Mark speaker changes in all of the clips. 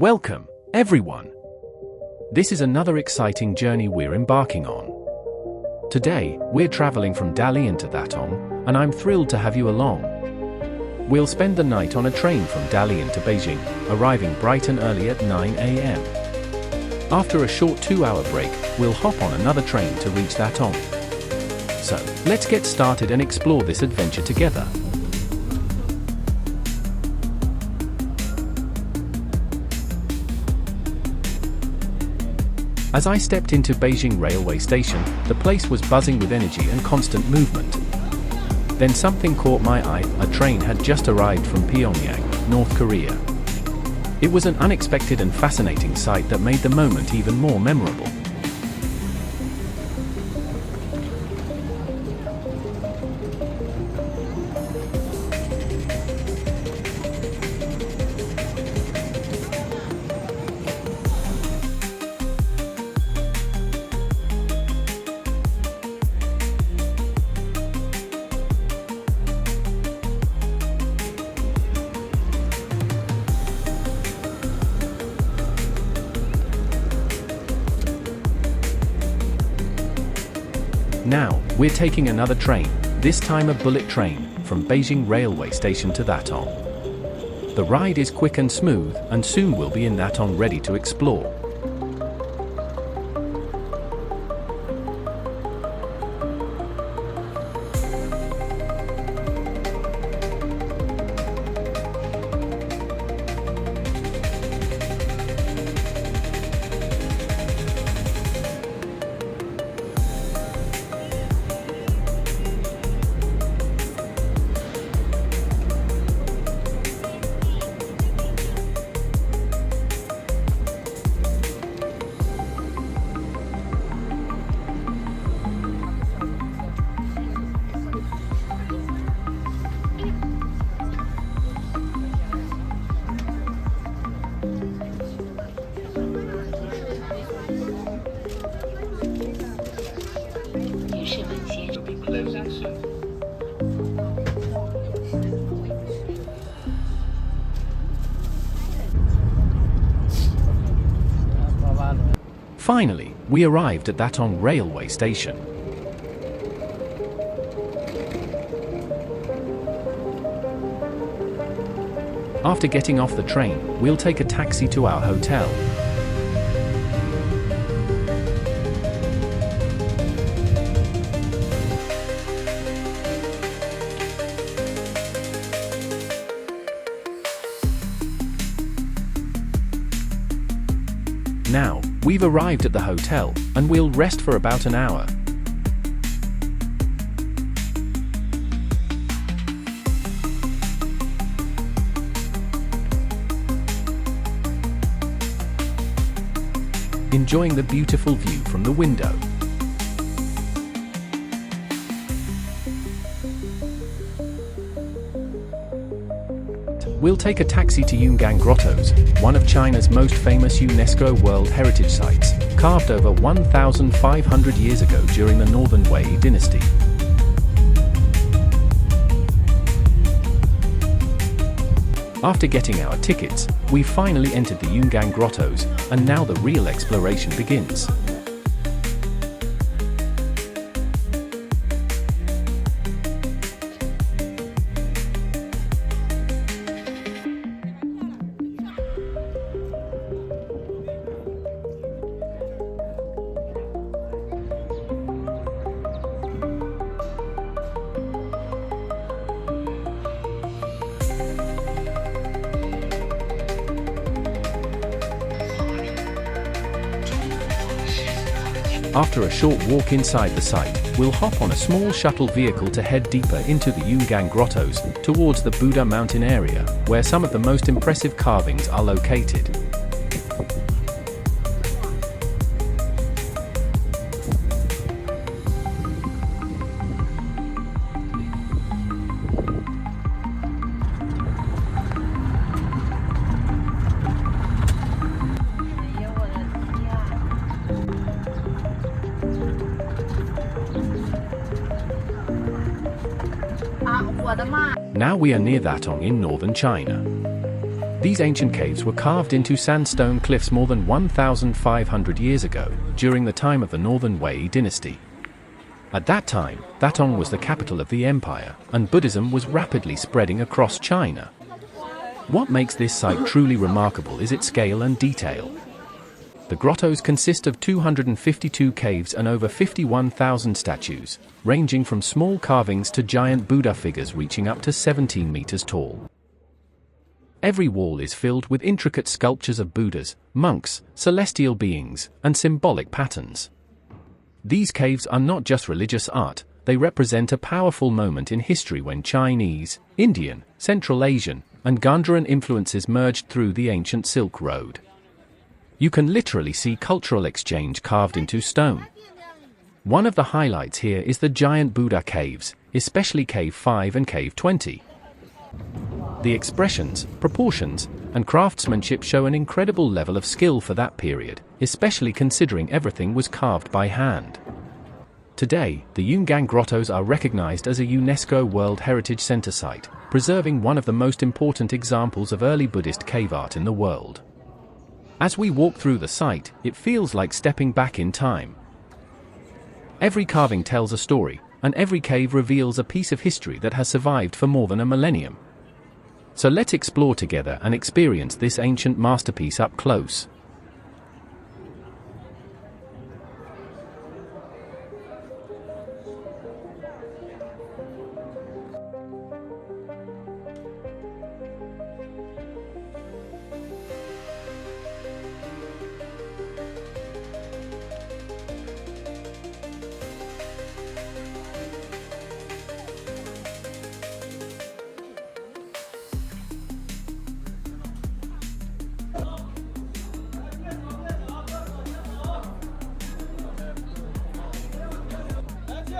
Speaker 1: Welcome, everyone! This is another exciting journey we're embarking on. Today, we're traveling from Dalian to Datong, and I'm thrilled to have you along. We'll spend the night on a train from Dalian to Beijing, arriving bright and early at 9 a.m. After a short 2-hour break, we'll hop on another train to reach Datong. So, let's get started and explore this adventure together. As I stepped into Beijing railway station, the place was buzzing with energy and constant movement. Then something caught my eye. A train had just arrived from Pyongyang, North Korea. It was an unexpected and fascinating sight that made the moment even more memorable. Now, we're taking another train, this time a bullet train, from Beijing railway station to Datong. The ride is quick and smooth, and soon we'll be in Datong ready to explore. Finally, we arrived at Datong railway station. After getting off the train, we'll take a taxi to our hotel. Now, we've arrived at the hotel, and we'll rest for about an hour. Enjoying the beautiful view from the window. We'll take a taxi to Yungang Grottoes, one of China's most famous UNESCO World Heritage Sites, carved over 1,500 years ago during the Northern Wei dynasty. After getting our tickets, we finally entered the Yungang Grottoes, and now the real exploration begins. After a short walk inside the site, we'll hop on a small shuttle vehicle to head deeper into the Yungang Grottoes, towards the Buddha mountain area, where some of the most impressive carvings are located. Now we are near Datong in northern China. These ancient caves were carved into sandstone cliffs more than 1,500 years ago, during the time of the Northern Wei dynasty. At that time, Datong was the capital of the empire, and Buddhism was rapidly spreading across China. What makes this site truly remarkable is its scale and detail. The grottos consist of 252 caves and over 51,000 statues, ranging from small carvings to giant Buddha figures reaching up to 17 meters tall. Every wall is filled with intricate sculptures of Buddhas, monks, celestial beings, and symbolic patterns. These caves are not just religious art, they represent a powerful moment in history when Chinese, Indian, Central Asian, and Gandharan influences merged through the ancient Silk Road. You can literally see cultural exchange carved into stone. One of the highlights here is the giant Buddha caves, especially Cave 5 and Cave 20. The expressions, proportions, and craftsmanship show an incredible level of skill for that period, especially considering everything was carved by hand. Today, the Yungang Grottoes are recognized as a UNESCO World Heritage Center site, preserving one of the most important examples of early Buddhist cave art in the world. As we walk through the site, it feels like stepping back in time. Every carving tells a story, and every cave reveals a piece of history that has survived for more than a millennium. So let's explore together and experience this ancient masterpiece up close.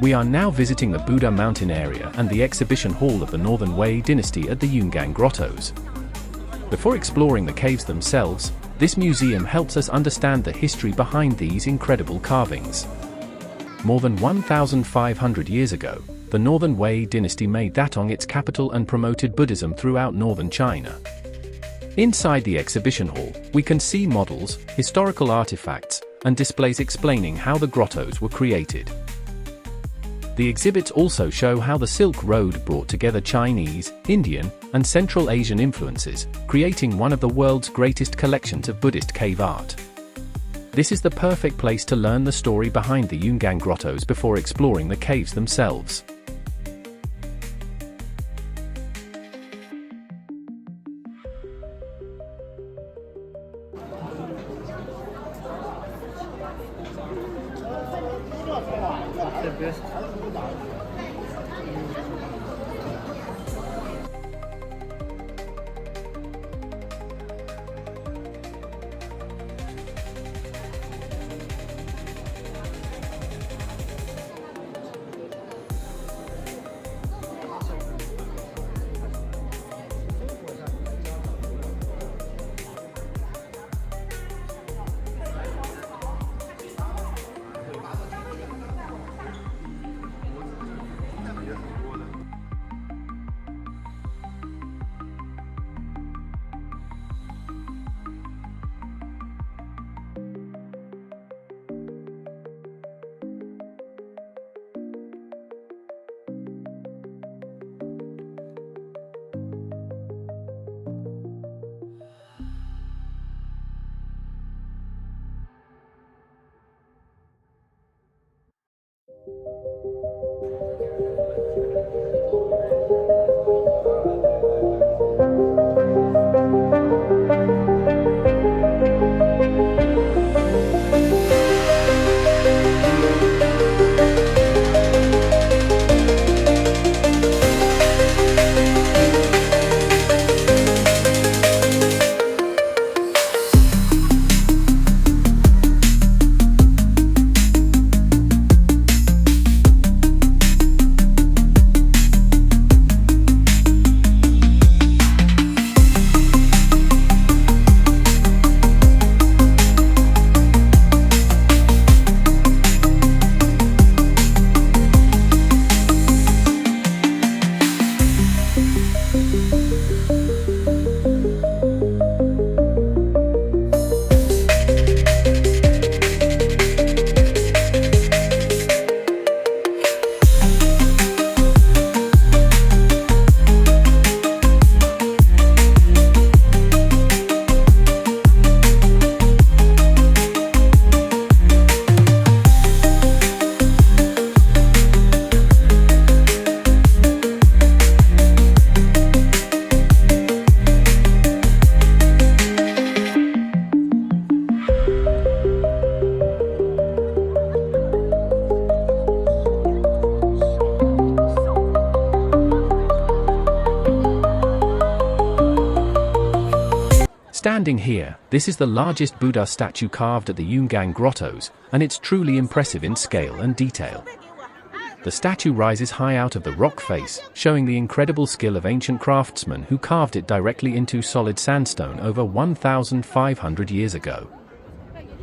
Speaker 1: We are now visiting the Buddha Mountain area and the exhibition hall of the Northern Wei dynasty at the Yungang Grottoes. Before exploring the caves themselves, this museum helps us understand the history behind these incredible carvings. More than 1,500 years ago, the Northern Wei dynasty made Datong its capital and promoted Buddhism throughout northern China. Inside the exhibition hall, we can see models, historical artifacts, and displays explaining how the grottos were created. The exhibits also show how the Silk Road brought together Chinese, Indian, and Central Asian influences, creating one of the world's greatest collections of Buddhist cave art. This is the perfect place to learn the story behind the Yungang Grottoes before exploring the caves themselves. Standing here, this is the largest Buddha statue carved at the Yungang Grottoes, and it's truly impressive in scale and detail. The statue rises high out of the rock face, showing the incredible skill of ancient craftsmen who carved it directly into solid sandstone over 1,500 years ago.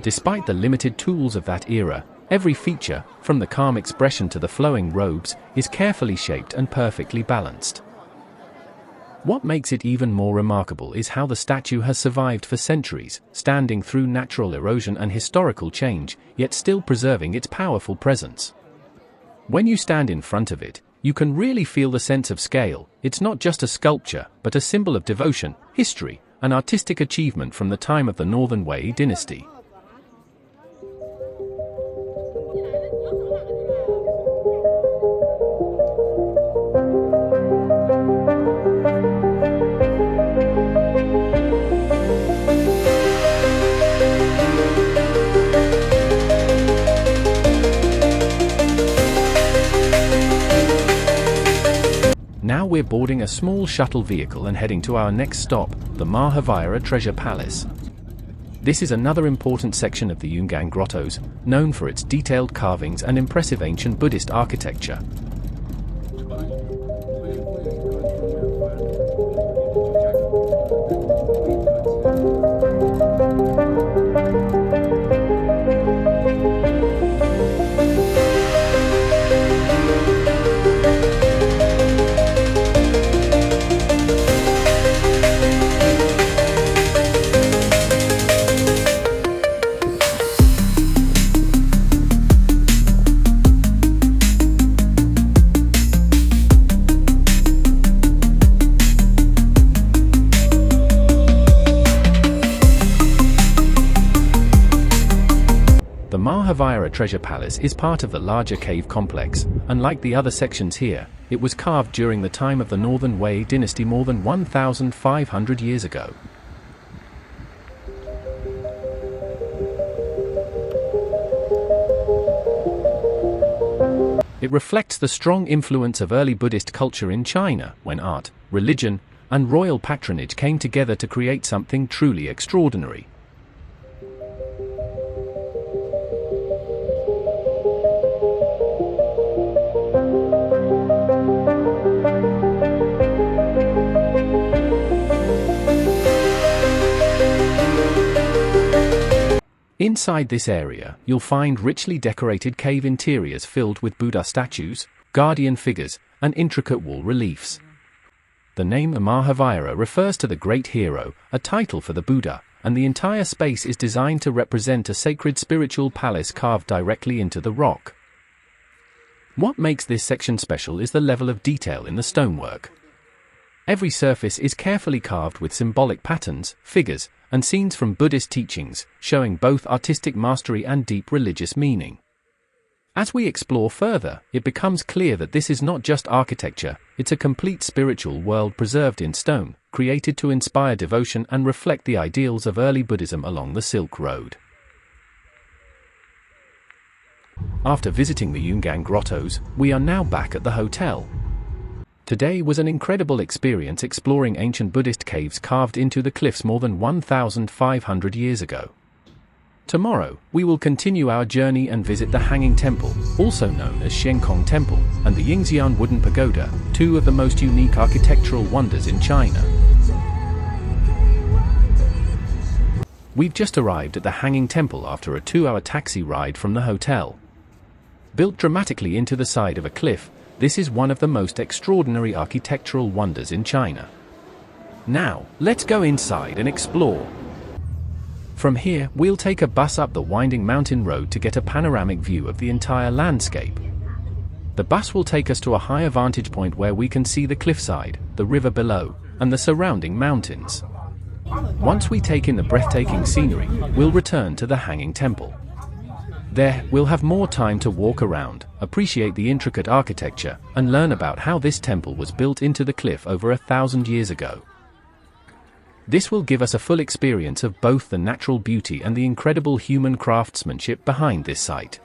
Speaker 1: Despite the limited tools of that era, every feature, from the calm expression to the flowing robes, is carefully shaped and perfectly balanced. What makes it even more remarkable is how the statue has survived for centuries, standing through natural erosion and historical change, yet still preserving its powerful presence. When you stand in front of it, you can really feel the sense of scale. It's not just a sculpture, but a symbol of devotion, history, and artistic achievement from the time of the Northern Wei dynasty. Now we're boarding a small shuttle vehicle and heading to our next stop, the Mahavira Treasure Palace. This is another important section of the Yungang Grottoes, known for its detailed carvings and impressive ancient Buddhist architecture. The Mahavira Treasure Palace is part of the larger cave complex. Unlike the other sections here, it was carved during the time of the Northern Wei dynasty more than 1,500 years ago. It reflects the strong influence of early Buddhist culture in China, when art, religion, and royal patronage came together to create something truly extraordinary. Inside this area, you'll find richly decorated cave interiors filled with Buddha statues, guardian figures, and intricate wall reliefs. The name Mahavira refers to the great hero, a title for the Buddha, and the entire space is designed to represent a sacred spiritual palace carved directly into the rock. What makes this section special is the level of detail in the stonework. Every surface is carefully carved with symbolic patterns, figures, and scenes from Buddhist teachings, showing both artistic mastery and deep religious meaning. As we explore further, it becomes clear that this is not just architecture, it's a complete spiritual world preserved in stone, created to inspire devotion and reflect the ideals of early Buddhism along the Silk Road. After visiting the Yungang Grottoes, we are now back at the hotel. Today was an incredible experience exploring ancient Buddhist caves carved into the cliffs more than 1,500 years ago. Tomorrow, we will continue our journey and visit the Hanging Temple, also known as Xuankong Temple, and the Yingxian Wooden Pagoda, two of the most unique architectural wonders in China. We've just arrived at the Hanging Temple after a 2-hour taxi ride from the hotel. Built dramatically into the side of a cliff, this is one of the most extraordinary architectural wonders in China. Now, let's go inside and explore. From here, we'll take a bus up the winding mountain road to get a panoramic view of the entire landscape. The bus will take us to a higher vantage point where we can see the cliffside, the river below, and the surrounding mountains. Once we take in the breathtaking scenery, we'll return to the Hanging Temple. There, we'll have more time to walk around, appreciate the intricate architecture, and learn about how this temple was built into the cliff over 1,000 years ago. This will give us a full experience of both the natural beauty and the incredible human craftsmanship behind this site.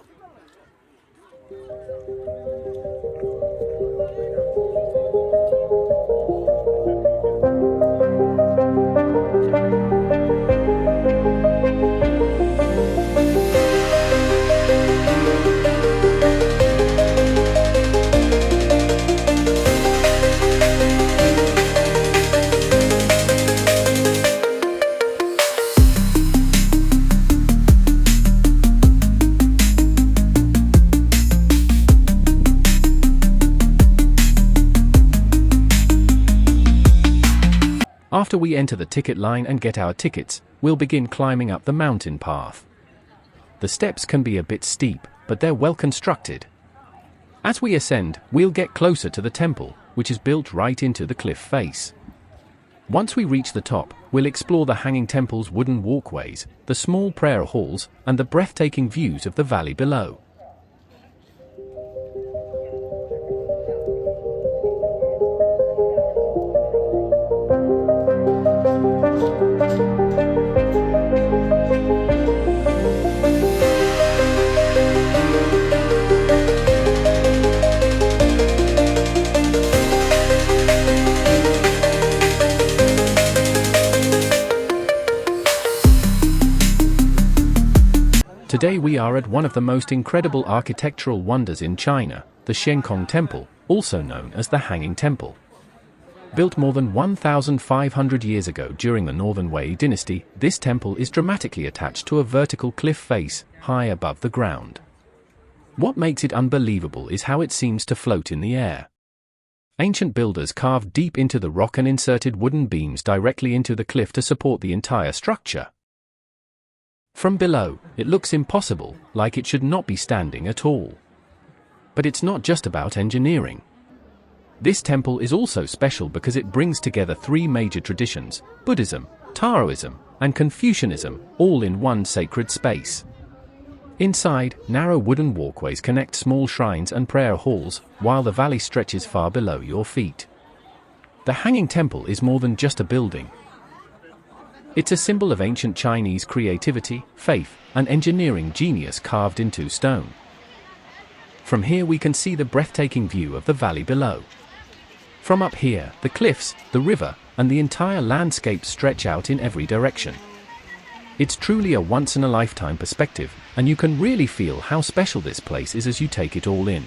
Speaker 1: After we enter the ticket line and get our tickets, we'll begin climbing up the mountain path. The steps can be a bit steep, but they're well constructed. As we ascend, we'll get closer to the temple, which is built right into the cliff face. Once we reach the top, we'll explore the hanging temple's wooden walkways, the small prayer halls, and the breathtaking views of the valley below. Today we are at one of the most incredible architectural wonders in China, the Xuankong Temple, also known as the Hanging Temple. Built more than 1,500 years ago during the Northern Wei dynasty, this temple is dramatically attached to a vertical cliff face, high above the ground. What makes it unbelievable is how it seems to float in the air. Ancient builders carved deep into the rock and inserted wooden beams directly into the cliff to support the entire structure. From below, it looks impossible, like it should not be standing at all. But it's not just about engineering. This temple is also special because it brings together three major traditions: Buddhism, Taoism, and Confucianism, all in one sacred space. Inside, narrow wooden walkways connect small shrines and prayer halls, while the valley stretches far below your feet. The Hanging Temple is more than just a building. It's a symbol of ancient Chinese creativity, faith, and engineering genius carved into stone. From here we can see the breathtaking view of the valley below. From up here, the cliffs, the river, and the entire landscape stretch out in every direction. It's truly a once-in-a-lifetime perspective, and you can really feel how special this place is as you take it all in.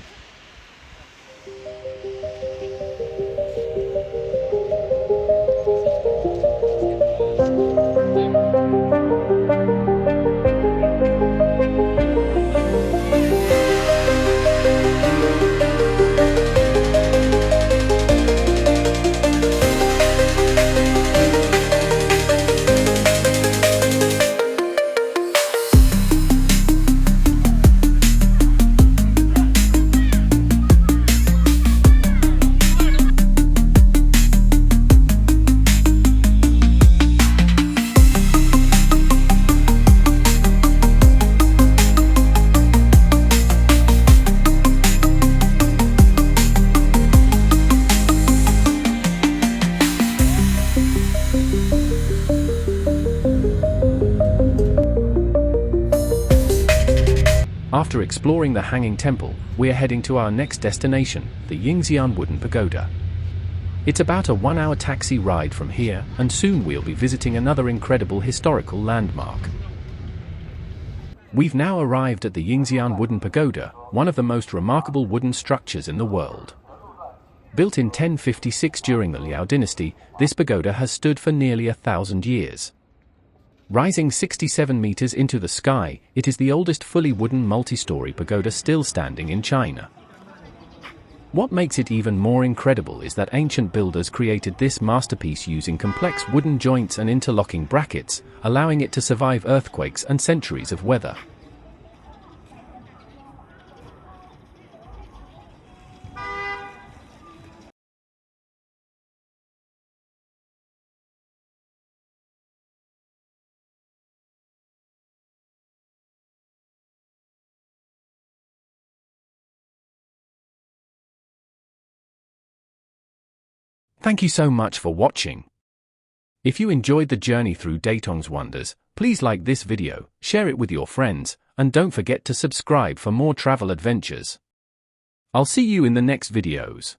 Speaker 1: After exploring the Hanging Temple, we are heading to our next destination, the Yingxian Wooden Pagoda. It's about a 1-hour taxi ride from here, and soon we'll be visiting another incredible historical landmark. We've now arrived at the Yingxian Wooden Pagoda, one of the most remarkable wooden structures in the world. Built in 1056 during the Liao dynasty, this pagoda has stood for nearly 1,000 years. Rising 67 meters into the sky, it is the oldest fully wooden multi-story pagoda still standing in China. What makes it even more incredible is that ancient builders created this masterpiece using complex wooden joints and interlocking brackets, allowing it to survive earthquakes and centuries of weather. Thank you so much for watching. If you enjoyed the journey through Datong's wonders, please like this video, share it with your friends, and don't forget to subscribe for more travel adventures. I'll see you in the next videos.